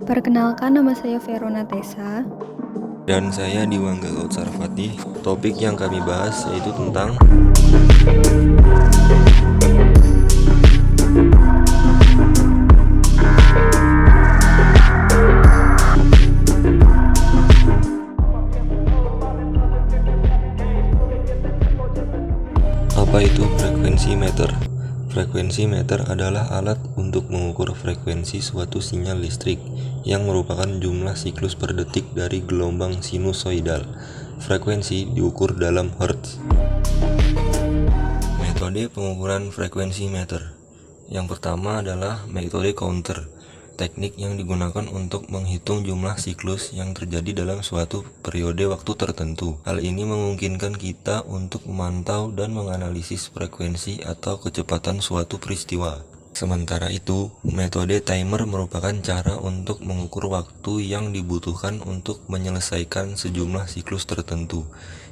Perkenalkan, nama saya Verona Tessa. Dan saya Diwangga Gautsarfati. Topik yang kami bahas yaitu tentang apa itu frekuensi meter. Frekuensi meter adalah alat untuk mengukur frekuensi suatu sinyal listrik yang merupakan jumlah siklus per detik dari gelombang sinusoidal. Frekuensi diukur dalam hertz. Metode pengukuran frekuensi meter. Yang pertama adalah metode counter, teknik yang digunakan untuk menghitung jumlah siklus yang terjadi dalam suatu periode waktu tertentu. Hal ini memungkinkan kita untuk memantau dan menganalisis frekuensi atau kecepatan suatu peristiwa. Sementara itu, metode timer merupakan cara untuk mengukur waktu yang dibutuhkan untuk menyelesaikan sejumlah siklus tertentu.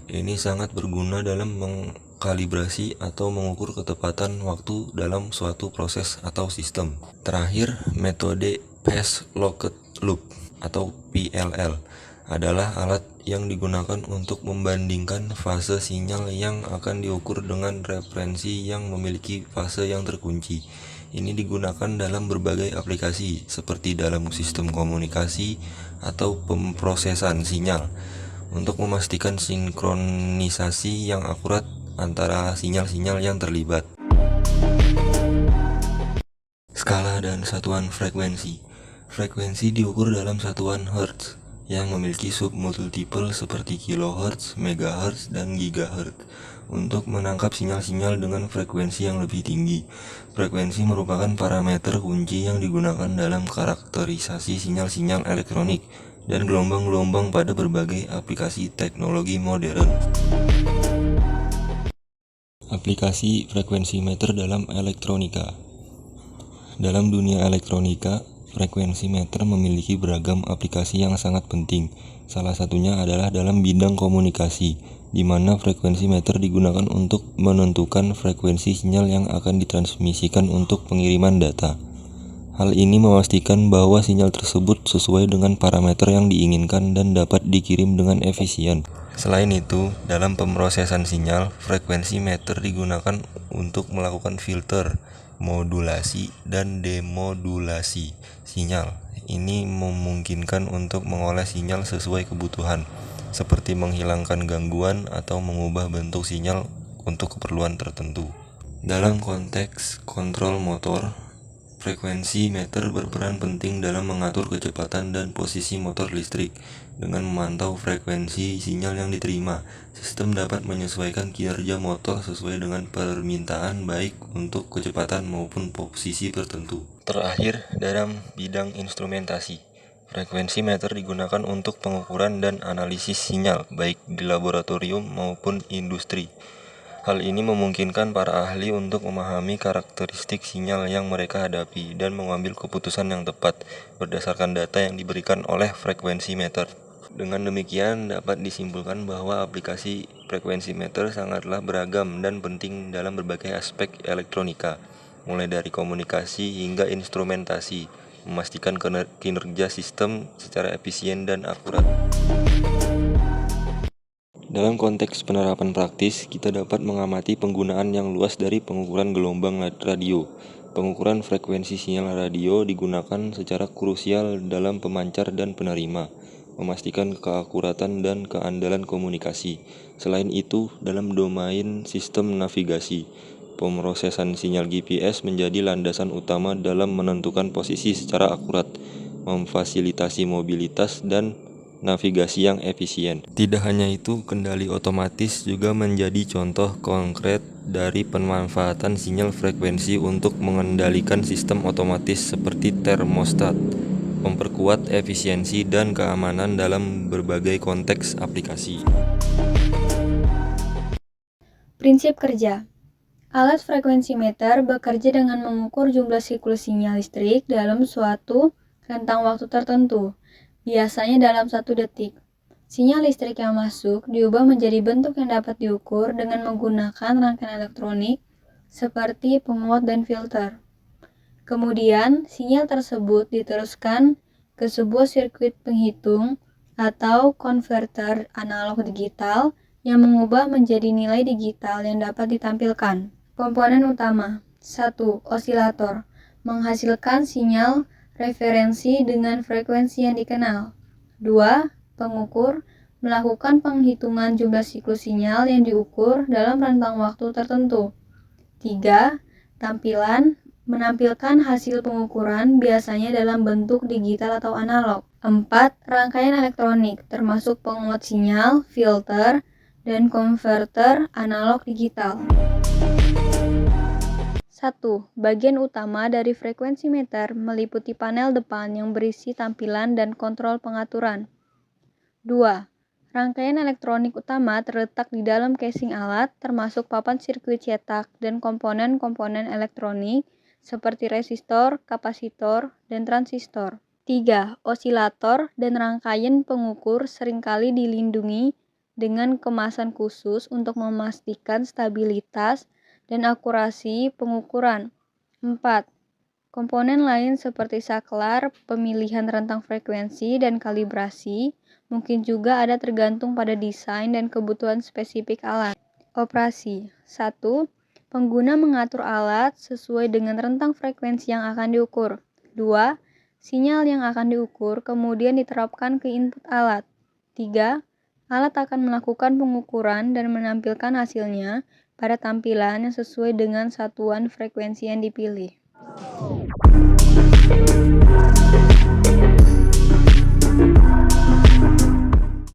Ini sangat berguna dalam mengkalibrasi atau mengukur ketepatan waktu dalam suatu proses atau sistem. Terakhir, metode phase locked loop atau PLL adalah alat yang digunakan untuk membandingkan fase sinyal yang akan diukur dengan referensi yang memiliki fase yang terkunci. Ini digunakan dalam berbagai aplikasi seperti dalam sistem komunikasi atau pemrosesan sinyal untuk memastikan sinkronisasi yang akurat antara sinyal-sinyal yang terlibat. Skala dan satuan frekuensi. Frekuensi diukur dalam satuan hertz yang memiliki submultiple seperti kilohertz, megahertz, dan gigahertz. Untuk menangkap sinyal-sinyal dengan frekuensi yang lebih tinggi, frekuensi merupakan parameter kunci yang digunakan dalam karakterisasi sinyal-sinyal elektronik dan gelombang-gelombang pada berbagai aplikasi teknologi modern. Aplikasi frekuensi meter dalam elektronika. Dalam dunia elektronika, frekuensi meter memiliki beragam aplikasi yang sangat penting. Salah satunya adalah dalam bidang komunikasi, di mana frekuensi meter digunakan untuk menentukan frekuensi sinyal yang akan ditransmisikan untuk pengiriman data. Hal ini memastikan bahwa sinyal tersebut sesuai dengan parameter yang diinginkan dan dapat dikirim dengan efisien. Selain itu, dalam pemrosesan sinyal, frekuensi meter digunakan untuk melakukan filter, modulasi, dan demodulasi sinyal. Ini memungkinkan untuk mengolah sinyal sesuai kebutuhan, seperti menghilangkan gangguan atau mengubah bentuk sinyal untuk keperluan tertentu. Dalam konteks kontrol motor, frekuensi meter berperan penting dalam mengatur kecepatan dan posisi motor listrik. Dengan memantau frekuensi sinyal yang diterima, sistem dapat menyesuaikan kinerja motor sesuai dengan permintaan baik untuk kecepatan maupun posisi tertentu. Terakhir, dalam bidang instrumentasi, frekuensi meter digunakan untuk pengukuran dan analisis sinyal baik di laboratorium maupun industri. Hal ini memungkinkan para ahli untuk memahami karakteristik sinyal yang mereka hadapi dan mengambil keputusan yang tepat berdasarkan data yang diberikan oleh frekuensi meter. Dengan demikian, dapat disimpulkan bahwa aplikasi frekuensi meter sangatlah beragam dan penting dalam berbagai aspek elektronika, mulai dari komunikasi hingga instrumentasi, memastikan kinerja sistem secara efisien dan akurat. Dalam konteks penerapan praktis, kita dapat mengamati penggunaan yang luas dari pengukuran gelombang radio. Pengukuran frekuensi sinyal radio digunakan secara krusial dalam pemancar dan penerima, memastikan keakuratan dan keandalan komunikasi. Selain itu, dalam domain sistem navigasi, pemrosesan sinyal GPS menjadi landasan utama dalam menentukan posisi secara akurat, memfasilitasi mobilitas dan navigasi yang efisien. Tidak hanya itu, kendali otomatis juga menjadi contoh konkret dari pemanfaatan sinyal frekuensi untuk mengendalikan sistem otomatis seperti termostat, memperkuat efisiensi dan keamanan dalam berbagai konteks aplikasi. Prinsip kerja. Alat frekuensi meter bekerja dengan mengukur jumlah siklus sinyal listrik dalam suatu rentang waktu tertentu, biasanya dalam 1 detik. Sinyal listrik yang masuk diubah menjadi bentuk yang dapat diukur dengan menggunakan rangkaian elektronik seperti penguat dan filter. Kemudian, sinyal tersebut diteruskan ke sebuah sirkuit penghitung atau konverter analog digital yang mengubah menjadi nilai digital yang dapat ditampilkan. Komponen utama 1. Osilator menghasilkan sinyal referensi dengan frekuensi yang dikenal. 2. Pengukur melakukan penghitungan jumlah siklus sinyal yang diukur dalam rentang waktu tertentu. 3. Tampilan menampilkan hasil pengukuran biasanya dalam bentuk digital atau analog. 4. Rangkaian elektronik termasuk penguat sinyal, filter, dan konverter analog digital. 1. Bagian utama dari frekuensimeter meliputi panel depan yang berisi tampilan dan kontrol pengaturan. 2. Rangkaian elektronik utama terletak di dalam casing alat, termasuk papan sirkuit cetak dan komponen-komponen elektronik seperti resistor, kapasitor, dan transistor. 3. Osilator dan rangkaian pengukur seringkali dilindungi dengan kemasan khusus untuk memastikan stabilitas dan akurasi pengukuran. 4. Komponen lain seperti saklar, pemilihan rentang frekuensi, dan kalibrasi mungkin juga ada tergantung pada desain dan kebutuhan spesifik alat. Operasi 1. Pengguna mengatur alat sesuai dengan rentang frekuensi yang akan diukur. 2. Sinyal yang akan diukur kemudian diterapkan ke input alat. 3. Alat akan melakukan pengukuran dan menampilkan hasilnya pada tampilan yang sesuai dengan satuan frekuensi yang dipilih.